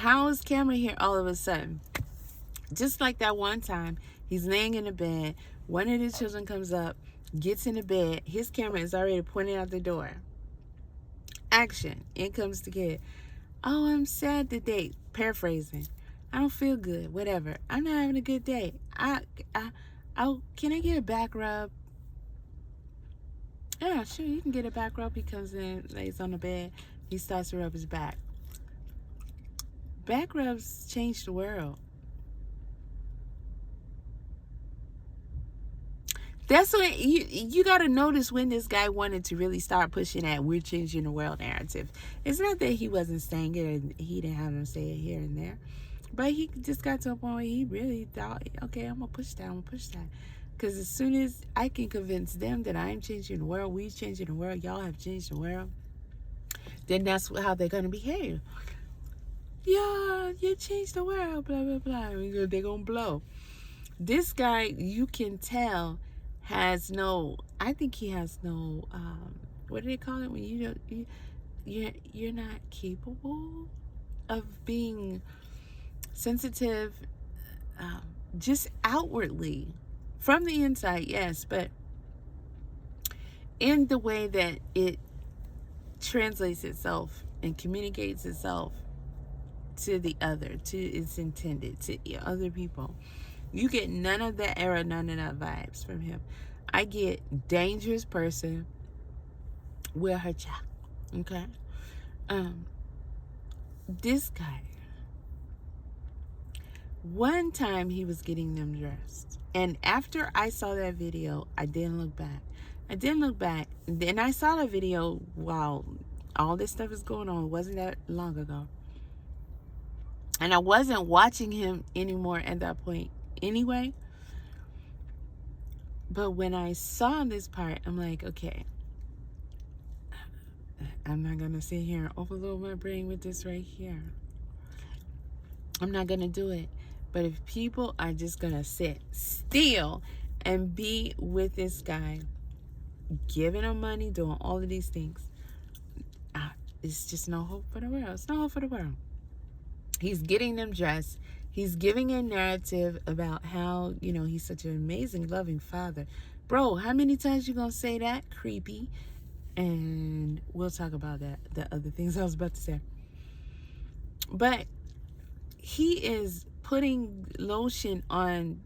How is camera here all of a sudden? Just like that one time, he's laying in the bed. One of the children comes up, gets in the bed. His camera is already pointing out the door. Action. In comes the kid. Oh, I'm sad today. Paraphrasing. I don't feel good. Whatever. I'm not having a good day. Can I get a back rub? Yeah, sure. You can get a back rub. He comes in, lays on the bed. He starts to rub his back. Back rubs change the world. That's what you got to notice when this guy wanted to really start pushing that we're changing the world narrative. It's not that he wasn't saying it and he didn't have him say it here and there, but he just got to a point where he really thought, okay, I'm going to push that. Because as soon as I can convince them that I'm changing the world, we're changing the world, y'all have changed the world, then that's how they're going to behave. Yeah, you changed the world, blah, blah, blah. They're going to blow. This guy, you can tell, has no, I think he has no, what do they call it when you're not capable of being sensitive, just outwardly. From the inside, yes, but in the way that it translates itself and communicates itself to the other, to its intended, to other people. You get none of that era, none of that vibes from him. I get dangerous person with her child. Okay? This guy, one time he was getting them dressed. And after I saw that video, I didn't look back. Then I saw the video while all this stuff is going on. It wasn't that long ago. And I wasn't watching him anymore at that point anyway. But when I saw this part, I'm like, okay, I'm not going to sit here and overload my brain with this right here. I'm not going to do it. But if people are just going to sit still and be with this guy, giving him money, doing all of these things, it's just no hope for the world. It's no hope for the world. He's getting them dressed. He's giving a narrative about how, he's such an amazing, loving father. Bro, how many times you gonna say that? Creepy. And we'll talk about that, the other things I was about to say. But he is putting lotion on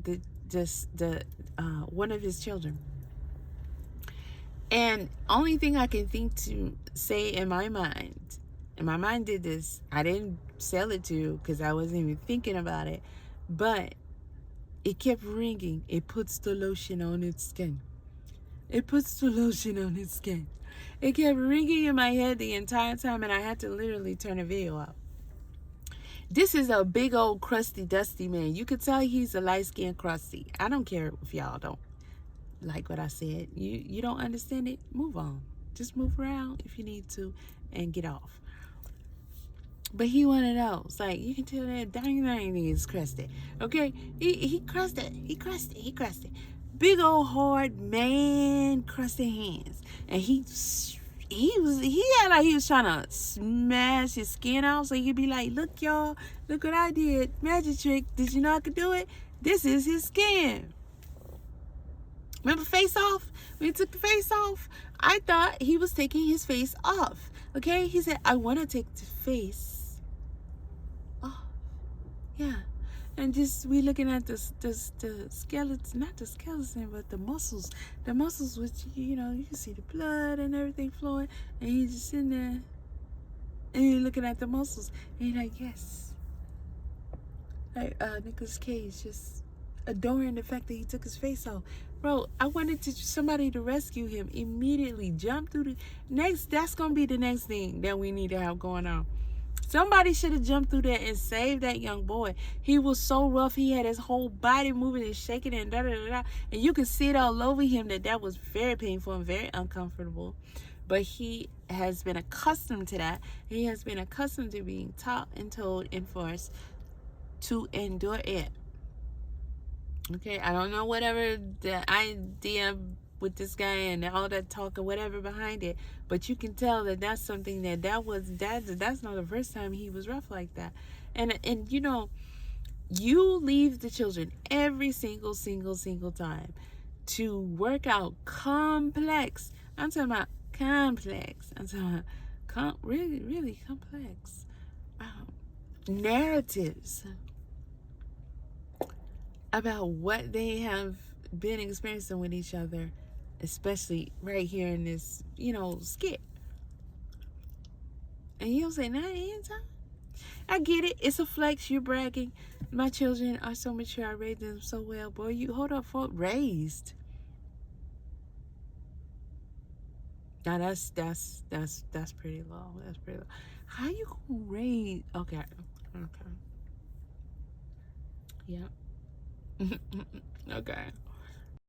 the one of his children. And only thing I can think to say in my mind, and my mind did this, I didn't sell it to because I wasn't even thinking about it, but it kept ringing. It puts the lotion on its skin. It puts the lotion on its skin. It kept ringing in my head the entire time, and I had to literally turn the video off. This is a big old crusty, dusty man. You could tell he's a light-skinned crusty. I don't care if y'all don't like what I said. You don't understand it? Move on. Just move around if you need to and get off. But he one of those. Like, you can tell that dang is crusted. Okay? He crusted. He crusted. Big old hard man, crusted hands. And he had like he was trying to smash his skin out so he could be like, look y'all, look what I did. Magic trick. Did you know I could do it? This is his skin. Remember Face Off? When he took the face off, I thought he was taking his face off. Okay? He said, I want to take the face off. Yeah. And just we looking at the skeleton, not the skeleton, but the muscles. The muscles, which, you can see the blood and everything flowing. And he's just sitting there. And you're looking at the muscles. And you're like, yes. Like Nicolas Cage just adoring the fact that he took his face off. Bro, I wanted somebody to rescue him immediately. Jump through the next. That's going to be the next thing that we need to have going on. Somebody should have jumped through there and saved that young boy. He was so rough. He had his whole body moving and shaking and da-da-da-da. And you could see it all over him that was very painful and very uncomfortable. But he has been accustomed to that. He has been accustomed to being taught and told and forced to endure it. Okay, I don't know whatever the idea with this guy and all that talk or whatever behind it. But you can tell that that's something that's not the first time he was rough like that. And you know, you leave the children every single time to work out complex. I'm talking about complex. I'm talking about really complex narratives about what they have been experiencing with each other, especially right here in this, skit. And you'll say, "Nah, ain't time." I get it. It's a flex. You're bragging. My children are so mature. I raised them so well. Boy, you hold up for raised. Now that's pretty low. That's pretty low. How you gonna raise? Okay. Okay. Yeah. Okay.